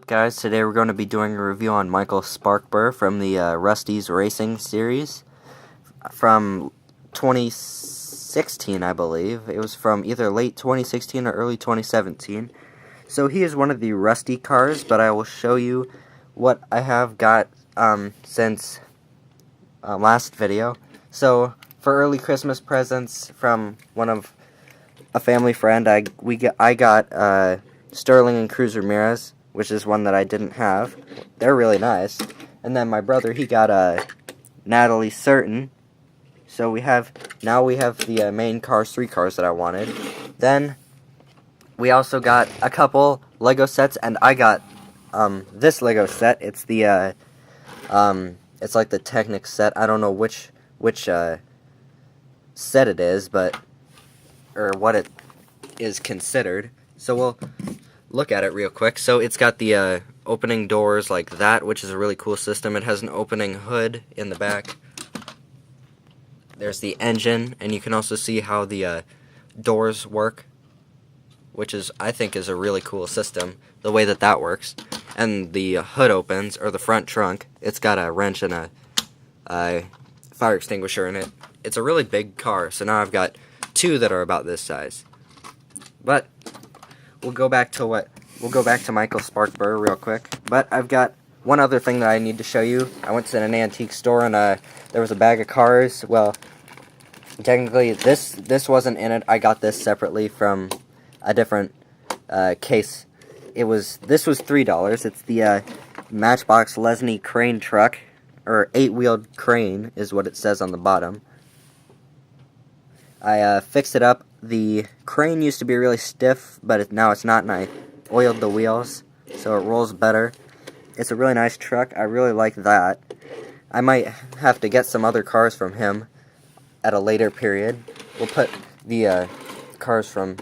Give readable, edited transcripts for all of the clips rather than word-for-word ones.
guys? Today we're going to be doing a review on Michael Sparkber from the Rusty's Racing series from 2016, I believe. It was from either late 2016 or early 2017. So he is one of the Rusty cars, but I will show you what I have got since last video. So for early Christmas presents from a family friend, I got Sterling and Cruz Ramirez, which is one that I didn't have. They're really nice. And then my brother, he got Natalie Certain. So now we have the main cars, 3 cars that I wanted. Then we also got a couple Lego sets, and I got this Lego set. It's the it's like the Technic set. I don't know which set it is, or what it is considered. So we'll look at it real quick. So it's got the opening doors like that, which is a really cool system. It has an opening hood in the back. There's the engine, and you can also see how the doors work, which I think is a really cool system, the way that works. And the hood opens, or the front trunk. It's got a wrench and a fire extinguisher in it. It's a really big car, so now I've got 2 that are about this size. But we'll go back to Michael Sparkber real quick. But I've got one other thing that I need to show you. I went to an antique store, and there was a bag of cars. Well, technically this wasn't in it. I got this separately from a different case. This was $3. It's the Matchbox Lesney crane truck, or 8-wheeled crane is what it says on the bottom. I fixed it up. The crane used to be really stiff, but now it's not, and I oiled the wheels, so it rolls better. It's a really nice truck. I really like that. I might have to get some other cars from him at a later period. We'll put the cars from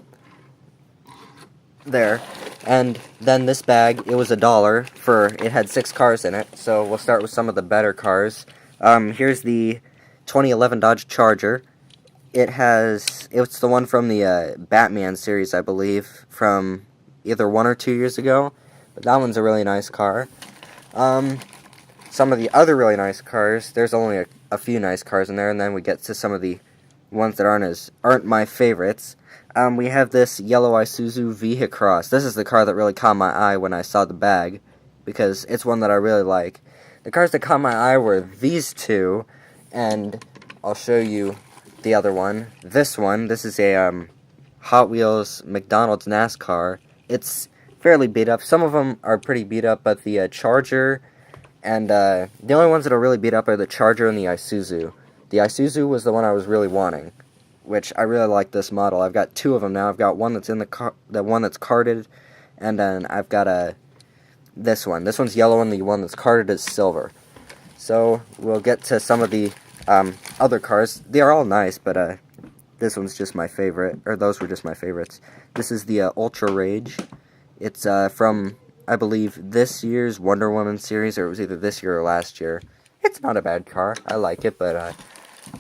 there. And then this bag, it was $1 it had 6 cars in it, so we'll start with some of the better cars. Here's the 2011 Dodge Charger. It's the one from the Batman series, I believe, from either 1 or 2 years ago. But that one's a really nice car. Some of the other really nice cars, there's only a few nice cars in there, and then we get to some of the ones that aren't my favorites. We have this yellow Isuzu Vehicross. This is the car that really caught my eye when I saw the bag, because it's one that I really like. The cars that caught my eye were these 2, and I'll show you the other one. This is a Hot Wheels McDonald's NASCAR. It's fairly beat up. Some of them are pretty beat up, but the Charger and the only ones that are really beat up are the Charger and the Isuzu. The Isuzu was the one I was really wanting, which I really like this model. I've got 2 of them now. I've got one that's in the one that's carded, and then I've got this one. This one's yellow, and the one that's carded is silver. So we'll get to some of the other cars. They are all nice, but this one's just my favorite, or those were just my favorites. This is the Ultra Rage. It's from, I believe, this year's Wonder Woman series, or it was either this year or last year. It's not a bad car. I like it, but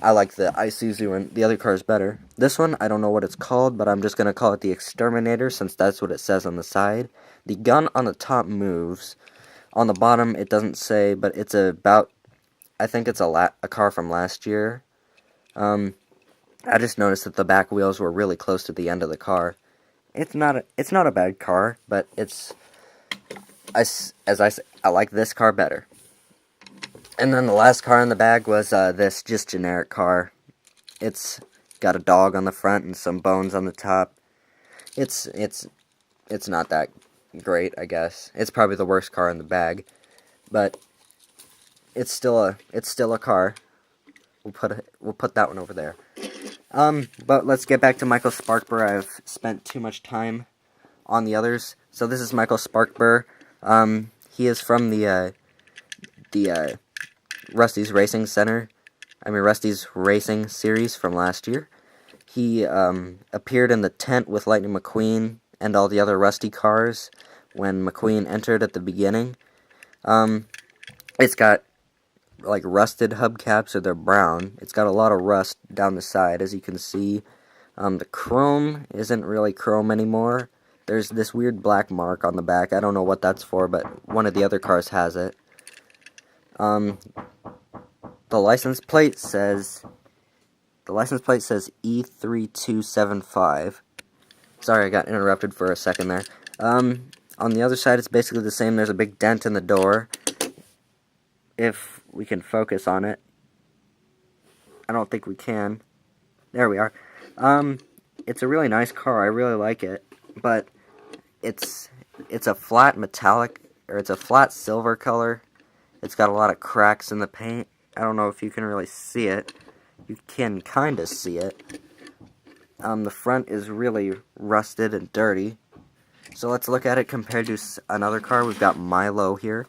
I like the Isuzu and the other cars better. This one, I don't know what it's called, but I'm just going to call it the Exterminator, since that's what it says on the side. The gun on the top moves. On the bottom, it doesn't say, but it's I think it's a car from last year. I just noticed that the back wheels were really close to the end of the car. It's not a bad car, but as I said, I like this car better. And then the last car in the bag was this just generic car. It's got a dog on the front and some bones on the top. It's not that great, I guess. It's probably the worst car in the bag, but it's still a car. We'll put that one over there. But let's get back to Michael Sparkber. I've spent too much time on the others. So this is Michael Sparkber. He is from the Rusty's Racing Rusty's Racing series from last year. He appeared in the tent with Lightning McQueen and all the other Rusty cars when McQueen entered at the beginning. It's got like rusted hubcaps, or they're brown. It's got a lot of rust down the side, as you can see. The chrome isn't really chrome anymore. There's this weird black mark on the back. I don't know what that's for, but one of the other cars has it. The license plate says E3275. Sorry, I got interrupted for a second there. On the other side, it's basically the same. There's a big dent in the door. If we can focus on it. I don't think we can. There we are. It's a really nice car. I really like it. But it's a flat metallic, or it's a flat silver color. It's got a lot of cracks in the paint. I don't know if you can really see it. You can kind of see it. The front is really rusted and dirty. So let's look at it compared to another car. We've got Milo here.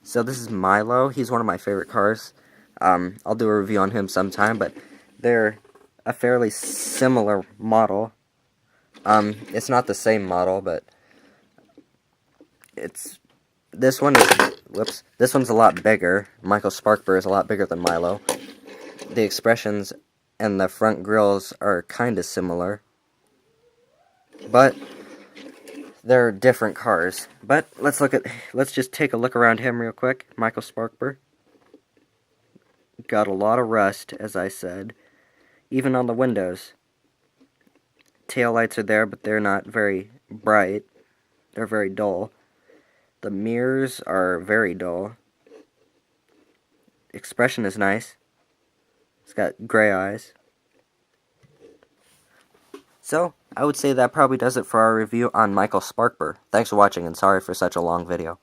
So this is Milo. He's one of my favorite cars. I'll do a review on him sometime, but they're a fairly similar model. It's not the same model, but this one's a lot bigger. Michael Sparkber is a lot bigger than Milo. The expressions and the front grills are kind of similar, but they're different cars. But let's just take a look around him real quick. Michael Sparkber. Got a lot of rust, as I said, even on the windows. Tail lights are there, but they're not very bright. They're very dull. The mirrors are very dull. Expression is nice. It's got gray eyes. So, I would say that probably does it for our review on Michael Sparkber. Thanks for watching, and sorry for such a long video.